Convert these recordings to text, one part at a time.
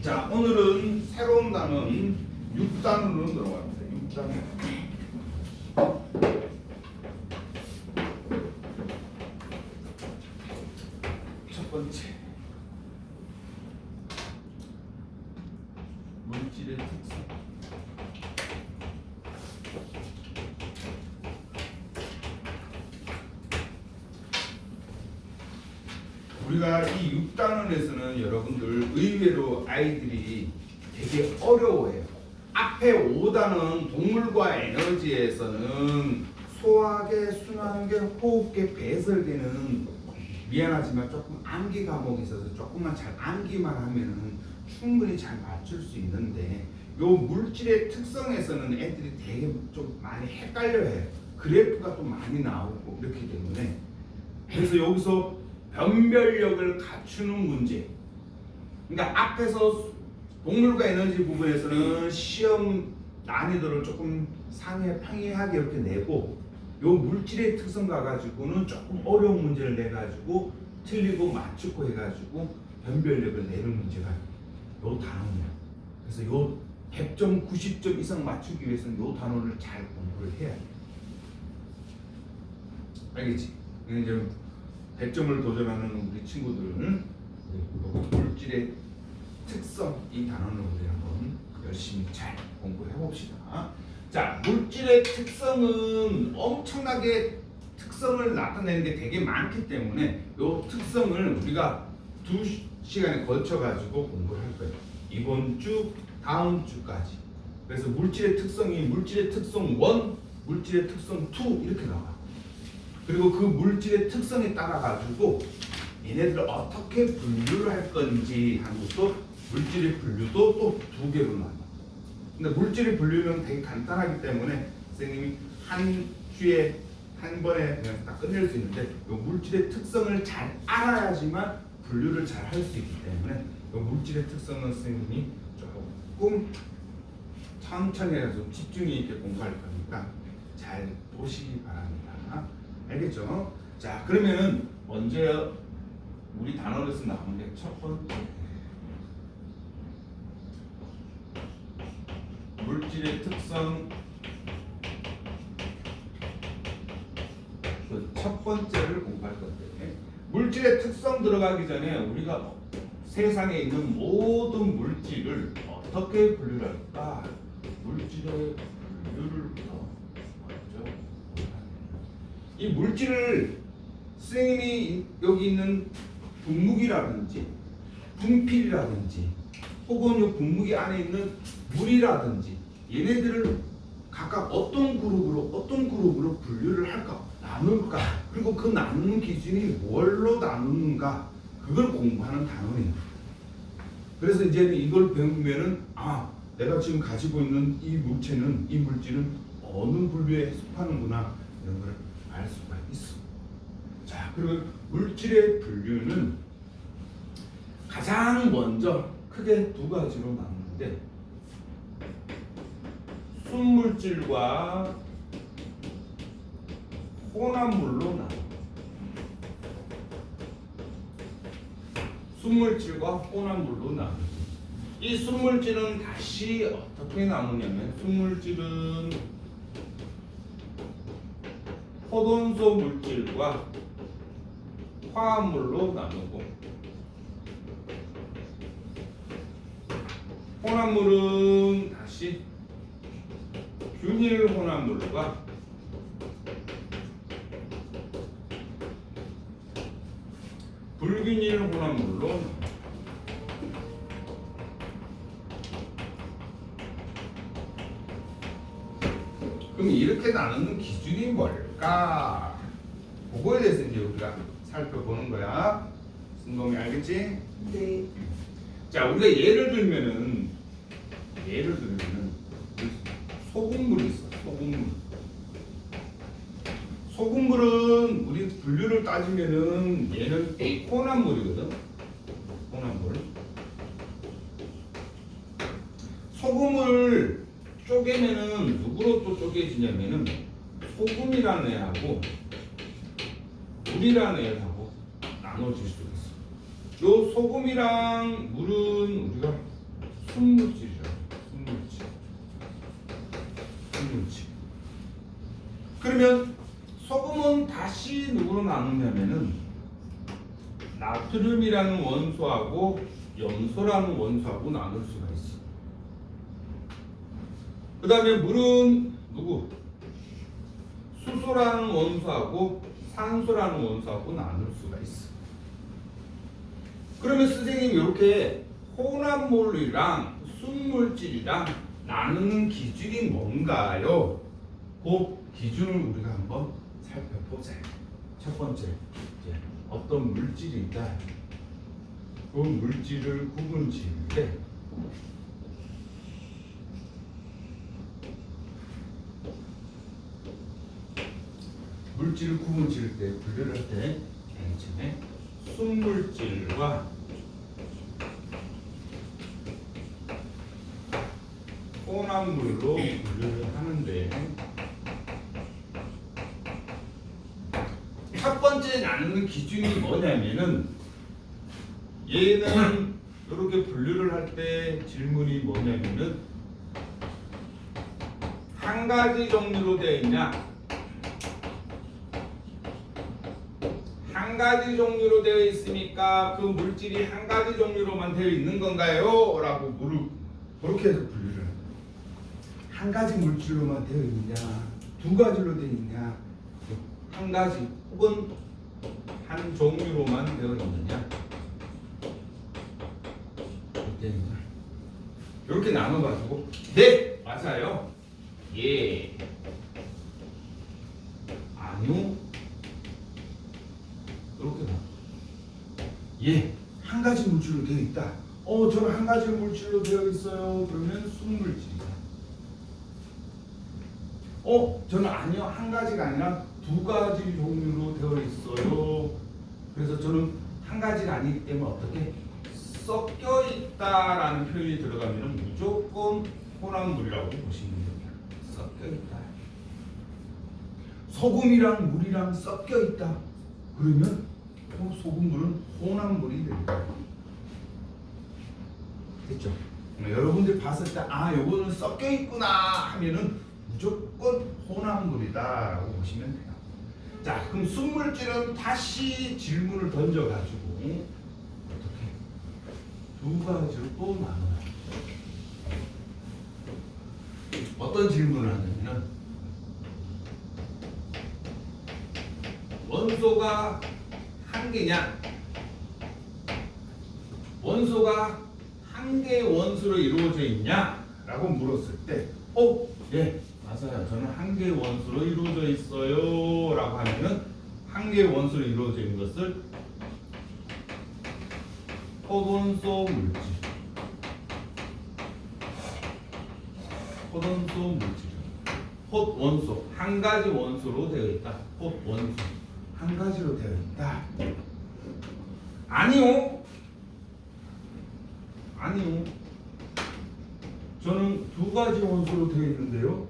자, 오늘은 새로운 단어는 6단으로 들어갑니다. 6단. 첫 번째, 물질의 특성. 우리가 이 6단원에서는 여러분들 의외로 아이들이 되게 어려워해요. 앞에 5단원 동물과 에너지에서는 소화계, 순환계, 호흡계, 배설계는 미안하지만 조금 암기 과목이 있어서 조금만 잘 암기만 하면은 충분히 잘 맞출 수 있는데 요 물질의 특성에서는 애들이 되게 좀 많이 헷갈려해요. 그래프가 또 많이 나오고 이렇기 때문에 그래서 여기서 변별력을 갖추는 문제. 그러니까 앞에서 동물과 에너지 부분에서는 시험 난이도를 조금 상이하게 이렇게 내고 요 물질의 특성 가가지고는 조금 어려운 문제를 내가지고 틀리고 맞추고 해가지고 변별력을 내는 문제가 요 단원이야. 그래서 요 100점, 90점 이상 맞추기 위해서는 요 단원을 잘 공부를 해야 돼. 알겠지? 이제 100점을 도전하는 우리 친구들은 물질의 특성 이 단원을 우리 한번 열심히 잘 공부해 봅시다. 자, 물질의 특성은 엄청나게 특성을 나타내는 게 되게 많기 때문에 이 특성을 우리가 2시간에 걸쳐 가지고 공부를 할 거예요. 이번 주, 다음 주까지. 그래서 물질의 특성이 물질의 특성 1, 물질의 특성 2 이렇게 나와. 그리고 그 물질의 특성에 따라 가지고 얘네들을 어떻게 분류를 할 건지 하는 것도 물질의 분류도 또 2개로 나눠. 근데 물질의 분류는 되게 간단하기 때문에 선생님이 한 주에 한 번에 그냥 딱 끝낼 수 있는데 이 물질의 특성을 잘 알아야지만 분류를 잘 할 수 있기 때문에 이 물질의 특성은 선생님이 조금 천천히 해서 좀 집중이 있게 공부할 거니까 잘 보시기 바랍니다. 알겠죠? 자, 그러면은 먼저 우리 단어에서 나오는 게 첫 번째 물질의 특성 그 첫 번째를 공부할 건데 물질의 특성 들어가기 전에 우리가 세상에 있는 모든 물질을 어떻게 분류를 할까? 물질의 분류를부터 먼저 이 물질을 선생님이 여기 있는 분무기라든지 분필이라든지 혹은 이 분무기 안에 있는 물이라든지 얘네들을 각각 어떤 그룹으로 분류를 할까? 나눌까? 그리고 그 나누는 기준이 뭘로 나누는가? 그걸 공부하는 단원이에요. 그래서 이제 이걸 배우면은 내가 지금 가지고 있는 이 물질은 어느 분류에 속하는구나 이런 걸 알 수가 있어. 자, 그리고 물질의 분류는 가장 먼저 크게 2가지로 나누는데 순물질과 혼합물로 나눠. 순물질과 혼합물로 나눠. 이 순물질은 다시 어떻게 나누냐면 순물질은 포돈소 물질과 화합물로 나누고 혼합물은 다시 균일 혼합물과 불균일 혼합물로 그럼 이렇게 나누는 기준이 뭘까? 그거에 대해서 이제 우리가 살펴보는 거야. 승범이 알겠지? 네. 자, 우리가 예를 들면은 소금물이 있어. 소금물은 우리 분류를 따지면은 얘는 혼합물이거든. 혼합물. 소금을 쪼개면은 누구로 또 쪼개지냐면은 소금이라는 애하고 물이라는 애하고 나눠질 수 있어. 요 소금이랑 물은 우리가 순물질이라고. 순물질. 그러면 소금은 다시 누구로 나누냐면은 나트륨이라는 원소하고 염소라는 원소하고 나눌 수가 있어. 그 다음에 물은 누구? 수소라는 원소하고 산소라는 원소하고 나눌 수가 있어. 그러면 선생님이 이렇게 혼합물이랑 순물질이랑 나누는 기준이 뭔가요? 그 기준을 우리가 한번 살펴보자. 첫 번째, 이제 어떤 물질이 있다. 그 물질을 구분 지을 때 분류를 할 때 맨 처음에 순물질과 혼합물로 분류를 하는데 첫 번째 나누는 기준이 뭐냐면은 얘는 이렇게 분류를 할 때 질문이 뭐냐면은 한 가지 종류로 되어 있냐, 한 가지 종류로 되어 있으니까 그 물질이 한 가지 종류로만 되어 있는 건가요? 라고 그렇게 해서 분류를 합니다. 한 가지 물질로만 되어 있느냐, 두 가지로 되어 있느냐, 한 가지 혹은 한 종류로만 되어 있느냐, 이렇게 나눠가지고 네 맞아요, 예 아니요, 이렇게 나. 예, 한 가지 물질로 되어 있다. 저는 한 가지 물질로 되어 있어요. 그러면 순물질이다. 저는 아니요, 한 가지가 아니라 두 가지 종류로 되어 있어요. 그래서 저는 한 가지가 아니기 때문에 어떻게 섞여 있다라는 표현이 들어가면 무조건 혼합물이라고 보시면 됩니다. 섞여 있다. 소금이랑 물이랑 섞여 있다. 그러면 소금물은 혼합물이 됩니다. 됐죠? 여러분들 봤을 때 요거는 섞여 있구나 하면은 무조건 혼합물이다라고 보시면 돼요. 자, 그럼 순물질은 다시 질문을 던져가지고 어떻게 두 가지로 또 나눠요. 어떤 질문을 하냐면은 원소가 한 개냐? 원소가 한 개의 원소로 이루어져 있냐? 라고 물었을 때 예, 맞아요. 저는 한 개의 원소로 이루어져 있어요. 라고 하면은 한 개의 원소로 이루어져 있는 것을 포돈소 물질. 포돈소 물질. 톳 원소. 한 가지 원소로 되어 있다. 톳 원소. 한 가지로 되어 있다. 아니요. 저는 두 가지 원소로 되어 있는데요.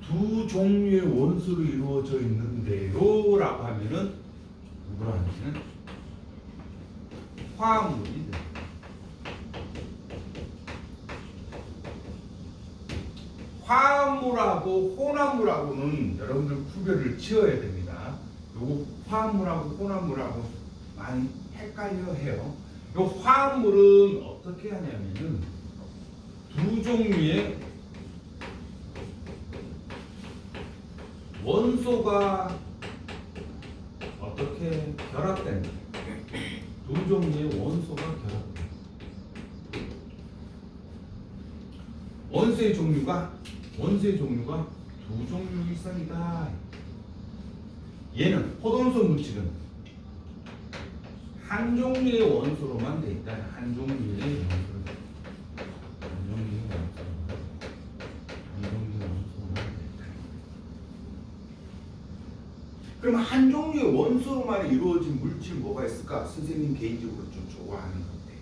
두 종류의 원소로 이루어져 있는데요. 라고 하면은 누구라는지는 화합물이 됩니다. 화합물하고 혼합물하고는 여러분들 구별을 지어야 됩니다. 요거 화합물하고 혼합물하고 많이 헷갈려 해요. 요 화합물은 어떻게 하냐면은 두 종류의 원소가 어떻게 결합된다. 두 종류의 원소가 결합된다. 원소의 종류가 두 종류 이상이다. 얘는 포돈소 물질은 한 종류의 원소로만 되어 있다. 한 종류의 원소로만 되어 있다. 그럼 한 종류의 원소로만 이루어진 물질 뭐가 있을까? 선생님 개인적으로 좀 좋아하는 건데.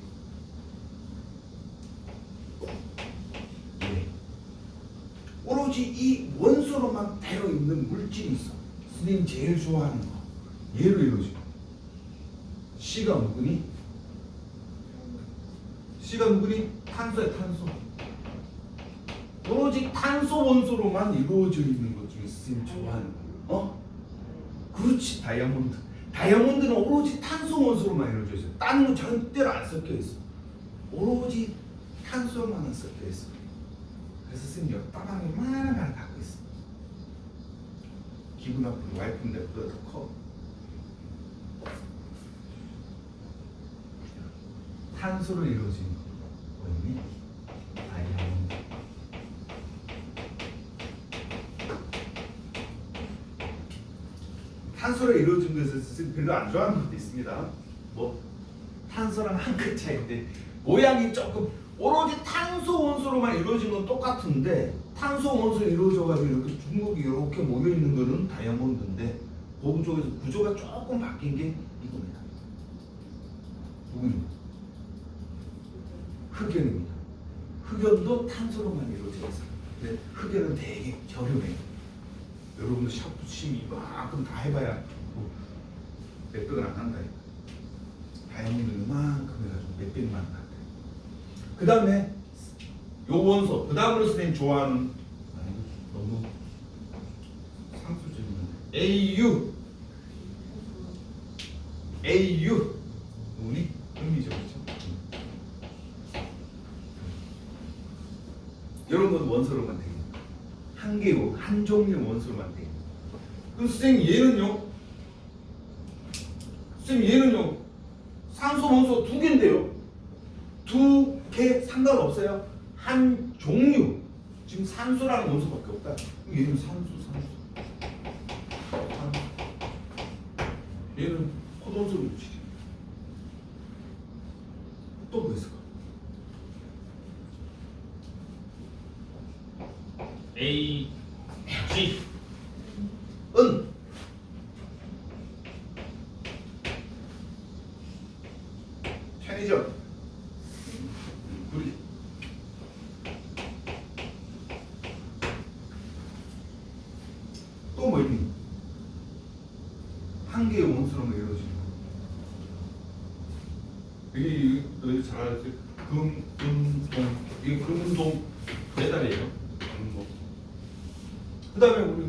네. 오로지 이 원소로만 되어 있는 물질이 있어. 선생님 제일 좋아하는 거. 얘로 이루어져. C가 뭐니? C가 누구니? 탄소야, 탄소. 오로지 탄소 원소로만 이루어져 있는 것 중에 선생님 좋아하는 거. 그렇지, 다이아몬드. 다이아몬드는 오로지 탄소 원소로만 이루어져 있어요. 딴 거 절대로 안 섞여 있어. 오로지 탄소만 섞여 있어. 그래서 선생님 여기 따방에 많은 하나 갖고 있어. 기분 나쁜 와이프인데 그보다 더 커. 탄소로 이루어진 거 뭐였니? 다이아몬드. 탄소로 이루어진 것을 별로 안 좋아하는 것도 있습니다. 뭐 탄소랑 한 끗 차이인데 모양이 조금 오로지 탄소 원소로만 이루어진 건 똑같은데 탄소 원소 이루어져가지고 이렇게 중국이 이렇게 모여 있는 거는 다이아몬드인데 그 쪽에서 구조가 조금 바뀐 게 이겁니다. 누구입니까? 흑연입니다. 흑연도 탄소로만 이루어져 있어요. 근데 흑연은 되게 저렴해요. 여러분들 샤프 심 이만큼 다 해봐야 뭐 몇백은 안 한다. 다이아몬드 이만큼 해가지고 몇백만 안 한다. 그 다음에 요 원소, 그 다음으로 선생님 좋아하는 너무 상수적인 AU. AU 누구니? 흥미죠, 그렇죠? 이런 건 원소로만 되는 한 개고 한 종류 원소로만 되는. 그럼 선생님 얘는요? 선생님 얘는요? 산소 원소 두 개인데요. 두 개 상관없어요. 한 종류. 지금 산소라는 원소밖에 없다. 얘는 산소. 얘는 포도원소 물질이에요. 또 뭐 있을까? A, G. 은. 편의점. 구리. 또 뭐 있니? 한 개의 원소로만 이루어지는 거. 이게 너희 잘 알지? 금, 동. 이게 금동 메달이에요. 금동. 그 다음에 우리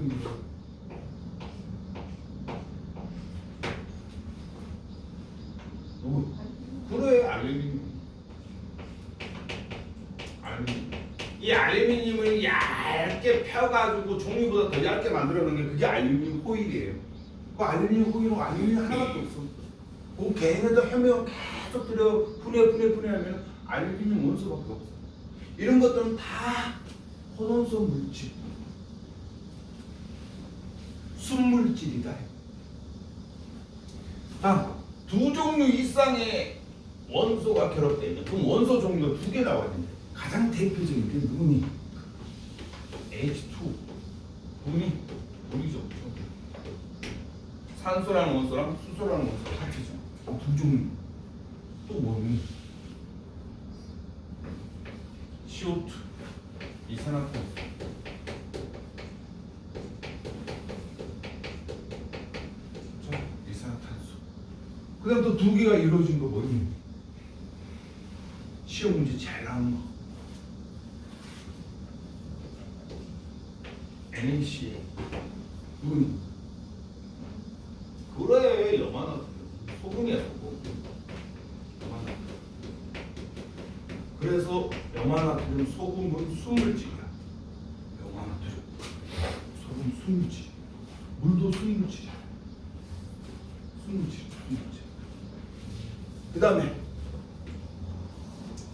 누구? 그래, 알루미늄. 이 알루미늄을 얇게 펴가지고 종이보다 더 얇게 만들어놓은 게 그게 알루미늄 호일이에요. 그 알루미늄 호일은 알루미늄 하나밖에 없어. 그 걔네도 해면 계속 들여 분해 하면 알루미늄 원소밖에 없어. 이런 것들은 다 혼원소 물질, 순물질이다. 두 종류 이상의 원소가 결합되면 그럼 원소 종류가 두 개 나와야 된다. 가장 대표적인 게 누구니? H2. 누구니? 우리죠. 산소라는 원소랑 수소라는 원소가 같이죠. 두 종류. 또 뭐니? CO2. 이산화탄소. 이산화탄소. 그 다음 또 두 개가 이루어진 거 뭐니? 시험 문제 잘 나온 거. NaCl. 누구니? 그래, 염화나트륨. 소금이야, 소금. 염화나트륨. 그래서 염화나트륨, 소금은 순물질이야. 염화나트륨, 소금 순물질. 물도 순물질이야. 순물질. 그 다음에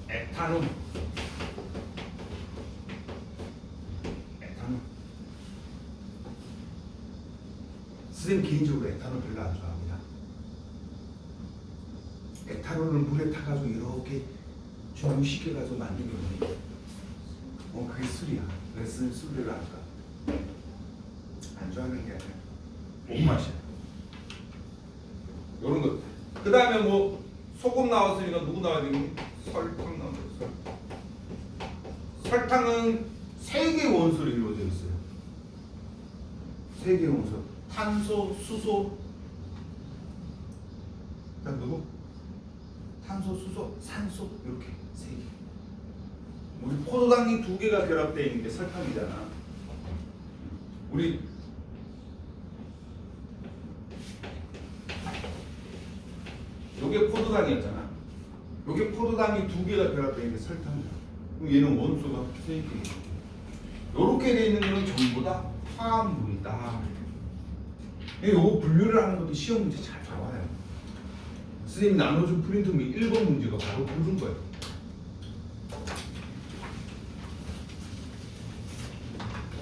에탄올. 선생님 개인적으로 에탄올 별로 안 좋아합니다. 에탄올을 물에 타가지고 이렇게 중시켜가지고 만든 게 그게 술이야. 그래서 술 별로 안 좋아. 안 좋아하는 게 아니라 못 마셔. 요런 것. 그 다음에 뭐 소금 나왔으니까 누구 나와야 되니? 설탕 나온다. 설탕은 세 개의 원소로 이루어져 있어요. 세 개의 원소. 탄소, 수소. 그다음 누구? 탄소, 탄소, 수소, 산소 이렇게 세 개. 우리 포도당이 두 개가 결합되어 있는 게 설탕이잖아. 우리 요게 포도당이었잖아. 요게 포도당이 두 개가 결합되어 있는 게 설탕이잖아. 그럼 얘는 원소가 세 개. 요렇게 되어 있는 거는 전부 다 화합물이다. 요거 분류를 하는 것도 시험 문제 잘 봐와요. 선생님이 나눠준 프린트물 1번 문제가 바로 그런 거예요.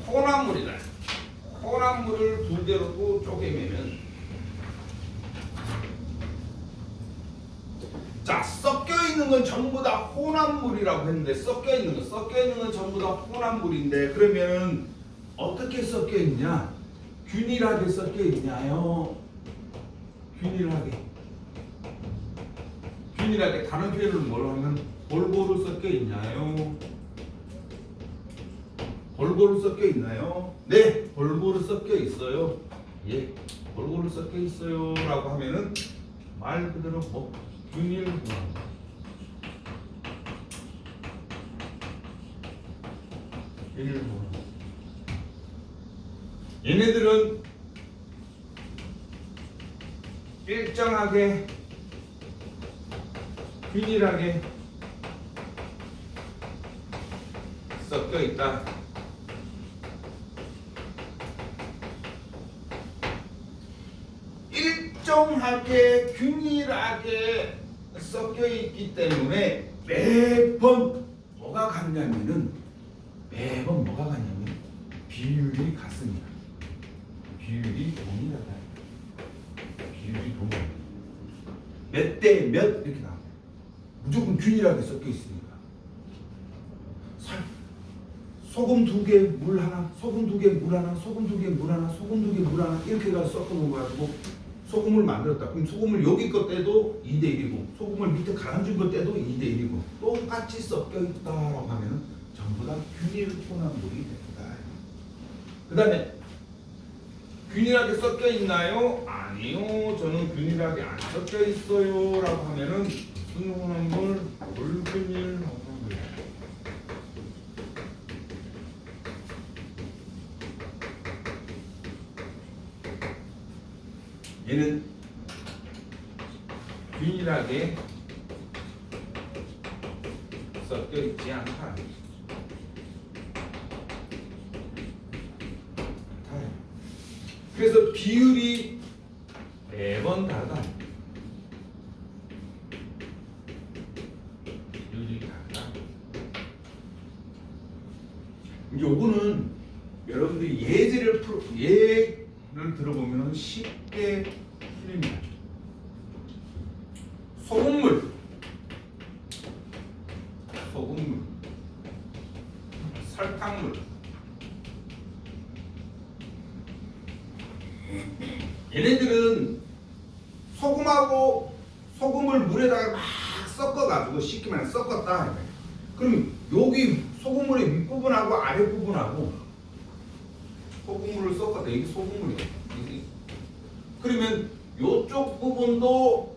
혼합물이다. 혼합물을 두 개로 또 쪼개매면, 자, 섞여 있는 건 전부 다 혼합물이라고 했는데, 섞여 있는 건 전부 다 혼합물인데, 그러면 어떻게 섞여 있냐? 균일하게 섞여 있냐요? 균일하게 다른 표현을 뭐로 하면 골고루 섞여 있냐요? 골고루 섞여 있나요? 네, 골고루 섞여 있어요. 예, 골고루 섞여 있어요 라고 하면은 말 그대로 뭐 균일분화. 균일분화. 얘네들은 일정하게 균일하게 섞여 있다. 일정하게 균일하게 섞여 있기 때문에 매번 뭐가 같냐면 비율이 같습니다. 비율이 동일하다. 비율이 동일하다. 몇 대 몇 이렇게 나옵니다. 무조건 균일하게 섞여 있으니까. 소금 2개, 물 하나, 소금 2개, 물 하나, 소금 2개, 물 하나, 소금 2개, 물 하나 이렇게 가서 섞어 놓아가지고 소금을 만들었다. 그럼 소금을 여기 것 떼도 2대 1이고 소금을 밑에 가라앉은 것 떼도 2대 1이고 똑같이 섞여 있다라고 하면 전부 다 균일 혼합물이 된다. 그 다음에 균일하게 섞여 있나요? 아니요. 저는 균일하게 안 섞여 있어요 라고 하면은 무슨 혼합물? 불균일 혼합물. 얘는 균일하게 섞여 있지 않다. 그래서 비율이 매번 다르다. 비율이 다르다. 이제 요거는 여러분들이 예를 들어보면 쉽게 풀립니다. 소금물, 설탕물, 얘네들은 소금을 물에다가 막 섞어가지고 쉽게 말해 섞었다. 그럼 여기 소금물의 윗부분하고 아랫부분하고 소금물을 섞었다. 이게 소금물이에요. 그러면 이쪽 부분도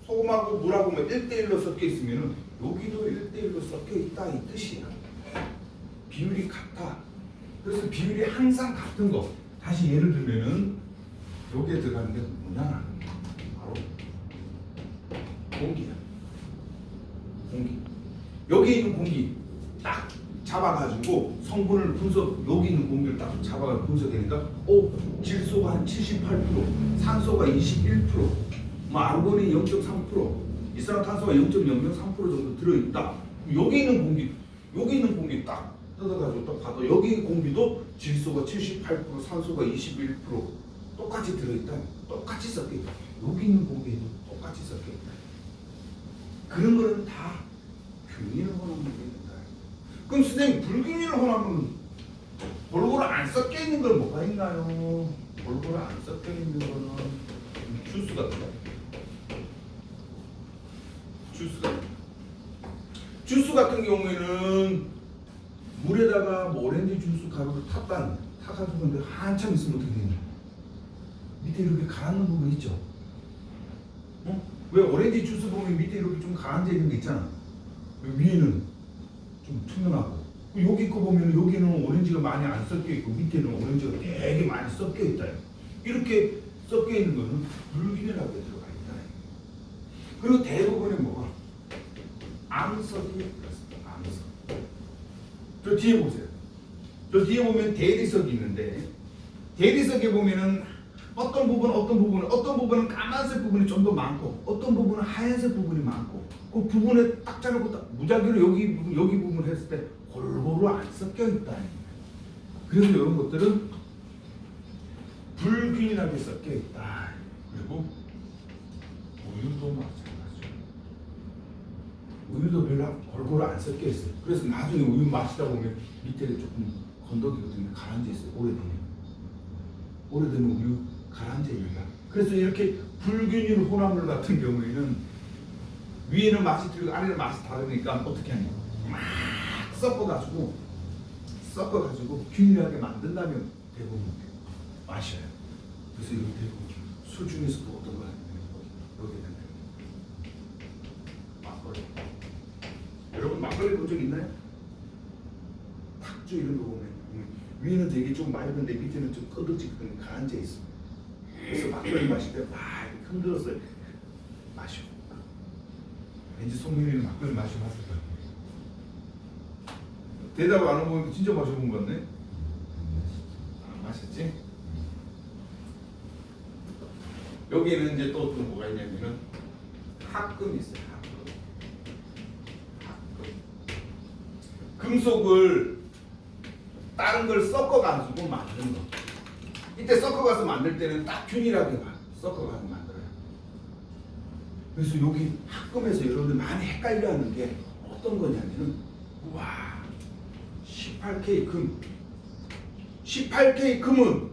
소금하고 물하고 1대1로 섞여 있으면 여기도 1대1로 섞여 있다 이 뜻이야. 비율이 같아. 그래서 비율이 항상 같은 거. 다시 예를 들면은 여기에 들어가는 게 뭐냐? 바로 공기야. 공기. 여기 있는 공기 딱 잡아가지고 성분을 여기 있는 공기를 딱 잡아가지고 분석하니까 질소가 한 78%, 산소가 21%, 아르곤이 0.3%, 이산화탄소가 0.003% 정도 들어있다. 여기 있는 공기 딱 뜯어가지고 딱 봐도 여기 공기도 질소가 78%, 산소가 21% 똑같이 들어있다. 똑같이 섞여있다. 여기 있는 공기에도 똑같이 섞여있다. 그런 거는 다 균일 혼합물이 된다. 그럼 선생님 불균일 혼합물은 골고루 안 섞여 있는 건 뭐가 있나요? 골고루 안 섞여 있는 거는 주스 같은 거. 주스 같은 경우에는 물에다가 오렌지 주스 가루를 타가지고 근데 한참 있으면 어떻게 되냐? 밑에 이렇게 가라앉는 부분 있죠? 왜 오렌지 주스 보면 밑에 이렇게 좀 가라앉아 있는 게 있잖아. 위에는 좀 투명하고 여기 거 보면 여기는 오렌지가 많이 안 섞여 있고 밑에는 오렌지가 되게 많이 섞여 있다. 이렇게 섞여 있는 거는 불균형하게 들어가 있다. 그리고 대부분의 뭐가 암석이 들어있습니다. 암석. 저 뒤에 보세요. 저 뒤에 보면 대리석이 있는데 대리석에 보면은 어떤 부분은 까만색 부분이 좀 더 많고 어떤 부분은 하얀색 부분이 많고 그 부분에 딱 자르고 딱 무작위로 여기 부분 했을 때 골고루 안 섞여 있다. 그래서 이런 것들은 불균일하게 섞여 있다. 그리고 우유도 마찬가지죠. 우유도 별로 골고루 안 섞여 있어요. 그래서 나중에 우유 마시다 보면 밑에 조금 건더기거든요. 가라앉아 있어요. 오래되면 우유 가라앉아 있는다. 그래서 이렇게 불균일 혼합물 같은 경우에는 위에는 맛이 틀리고 아래는 맛이 다르니까 어떻게 하냐? 막 섞어가지고 균일하게 만든 다음에 대부분 마셔요. 그래서 이거 대부분 술 중에서도 어떤 거 하냐면 여기 있는 막걸리. 여러분 막걸리 본 적 있나요? 탁주 이런 거 보면 위에는 되게 좀 맑은데 밑에는 좀 끄덕지근하게 가라앉아 있습니다. 그래서 막걸리 마실 때 막 흔들어서 마셔. 왠지 송민이는 막걸리 마셔봤을 거야. 대답 안 하고 진짜 마셔본 것 같네. 마셨지? 여기는 이제 또 뭐가 있냐면은 합금이 있어요. 합금. 금속을 다른 걸 섞어가지고 만든 거. 이때 섞어가서 만들 때는 딱 균일하게 섞어가지고 만들어요. 그래서 여기 합금에서 여러분들 많이 헷갈려하는 게 어떤 거냐면은 와 18K 금 18K 금은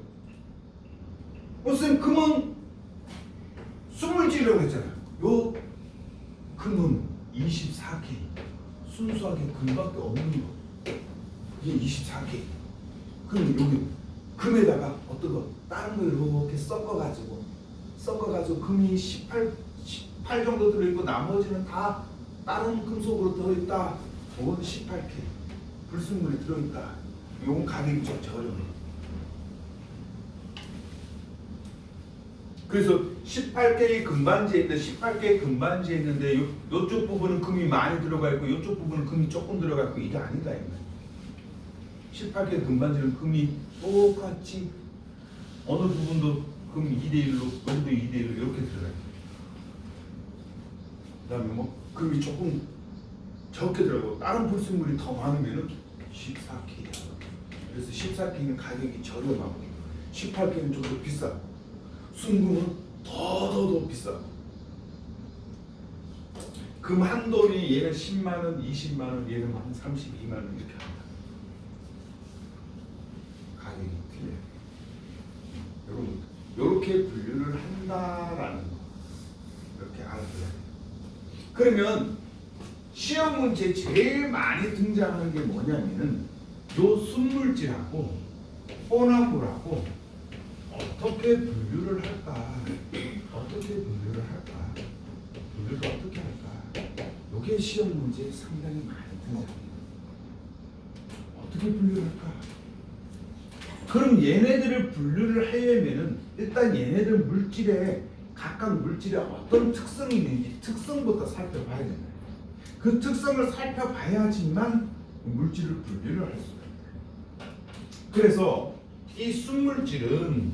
무슨 금은 수물질이라고 했잖아요. 요 금은 24K 순수하게 금밖에 없는 거. 이게 24K. 그럼 여기 금에다가 어떤 거 다른 거 이렇게 섞어가지고 금이 18 정도 들어있고 나머지는 다 다른 금속으로 들어있다. 그건 18K 불순물이 들어있다. 이건 가격이 좀 저렴해요. 그래서 18K 금반지에 있는데 요쪽 부분은 금이 많이 들어가 있고 요쪽 부분은 금이 조금 들어가 있고 이게 아니다. 18K 금반지는 금이 똑같이 어느 부분도 금 2대1로 여기도 2대1로 이렇게 들어가요. 그 다음에 뭐 금이 조금 적게 들어가고 다른 불순물이 더 많으면 14K야. 그래서 14K는 가격이 저렴하고 18K는 좀 더 비싸고 순금은 더 비싸고 금 한 돌이 얘는 10만원, 20만원, 얘는 한 32만원 이렇게 합니다. 가격이 틀려요. 여러분 이렇게 분류를 한다라는 거 이렇게 알아둬야 돼요. 그러면 시험 문제에 제일 많이 등장하는 게 뭐냐면은 요 순물질하고 혼합물하고 어떻게 분류를 할까? 분류를 어떻게 할까? 요게 시험 문제에 상당히 많이 등장해요. 어떻게 분류를 할까? 그럼 얘네들을 분류를 하려면은 일단 얘네들 물질에 각각 물질에 어떤 특성이 있는지 특성부터 살펴봐야 된다. 그 특성을 살펴봐야지만 물질을 분류를 할 수가 있다. 그래서 이 순물질은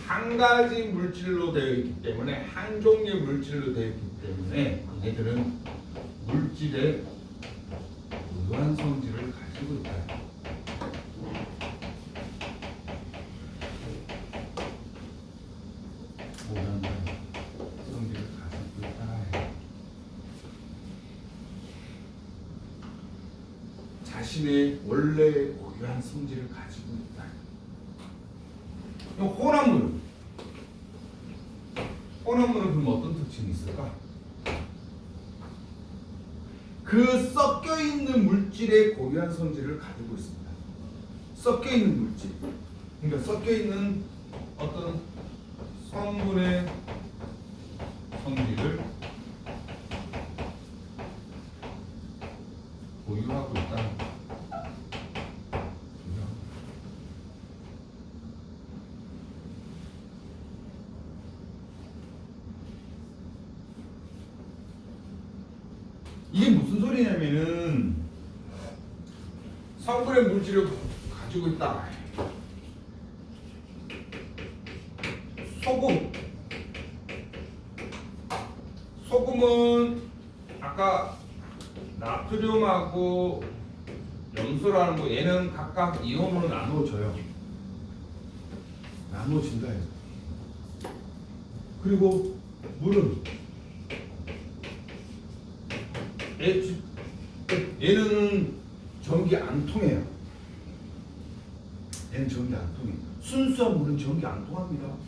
한 가지 물질로 되어 있기 때문에 한 종류의 물질로 되어 있기 때문에 얘들은 물질의 무한 성질을 가지고 있다. 무한 성질을 가지고 있다. 자신의 원래 고유한 성질을 가지고 있다. 혼합물은 그럼 어떤 특징이 있을까? 그 섞여 있는 물질의 고유한 성질을 가지고 있습니다. 섞여 있는 물질. 그러니까 섞여 있는 어떤 성분의 성질을 보유하고 있다는 거. 이게 무슨 소리냐면은 성분의 물질을 가지고 있다. 소금은 아까 나트륨하고 염소라는 거 얘는 각각 이온으로 나누어져요. 나누어진다. 그리고 물은 얘는 전기 안 통해요. 얘는 전기 안 통해. 순수한 물은 전기 안 통합니다.